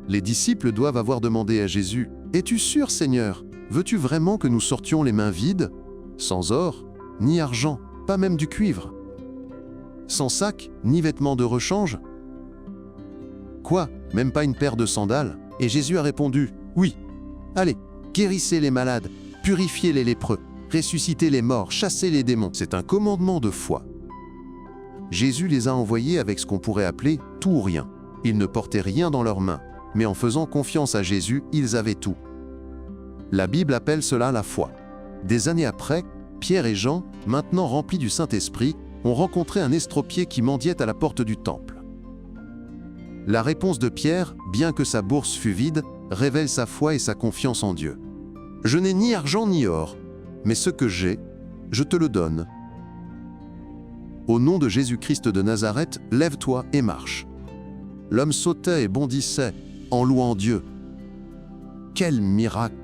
Les disciples doivent avoir demandé à Jésus, « Es-tu sûr, Seigneur? Veux-tu vraiment que nous sortions les mains vides? Sans or, ni argent, pas même du cuivre. Sans sac, ni vêtements de rechange? Quoi? Même pas une paire de sandales? » Et Jésus a répondu, « Oui. Allez, guérissez les malades, purifiez les lépreux, ressuscitez les morts, chassez les démons. » C'est un commandement de foi. Jésus les a envoyés avec ce qu'on pourrait appeler « tout ou rien ». Ils ne portaient rien dans leurs mains, mais en faisant confiance à Jésus, ils avaient tout. La Bible appelle cela la foi. Des années après, Pierre et Jean, maintenant remplis du Saint-Esprit, ont rencontré un estropié qui mendiait à la porte du temple. La réponse de Pierre, bien que sa bourse fût vide, révèle sa foi et sa confiance en Dieu. « Je n'ai ni argent ni or, mais ce que j'ai, je te le donne. Au nom de Jésus-Christ de Nazareth, lève-toi et marche. » L'homme sautait et bondissait, en louant Dieu. Quel miracle!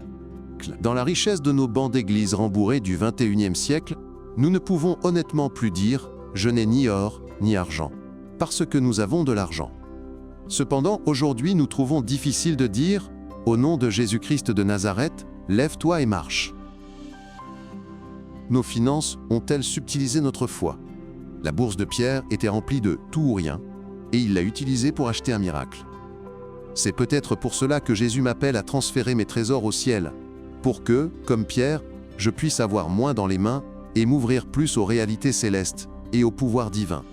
Dans la richesse de nos bancs d'église rembourrés du XXIe siècle, nous ne pouvons honnêtement plus dire « je n'ai ni or ni argent », parce que nous avons de l'argent. Cependant, aujourd'hui, nous trouvons difficile de dire « au nom de Jésus-Christ de Nazareth, lève-toi et marche ». Nos finances ont-elles subtilisé notre foi? La bourse de Pierre était remplie de tout ou rien, et il l'a utilisée pour acheter un miracle. C'est peut-être pour cela que Jésus m'appelle à transférer mes trésors au ciel, pour que, comme Pierre, je puisse avoir moins dans les mains et m'ouvrir plus aux réalités célestes et au pouvoir divin.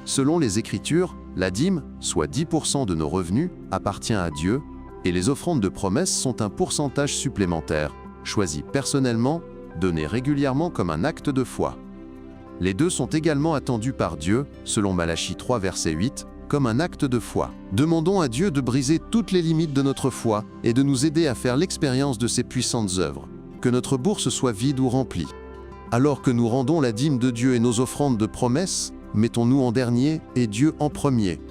Selon les Écritures, la dîme, soit 10% de nos revenus, appartient à Dieu, et les offrandes de promesse sont un pourcentage supplémentaire, choisi personnellement, donné régulièrement comme un acte de foi. Les deux sont également attendus par Dieu, selon Malachie 3, verset 8, comme un acte de foi. Demandons à Dieu de briser toutes les limites de notre foi et de nous aider à faire l'expérience de ses puissantes œuvres. Que notre bourse soit vide ou remplie. Alors que nous rendons la dîme de Dieu et nos offrandes de promesse, mettons-nous en dernier et Dieu en premier.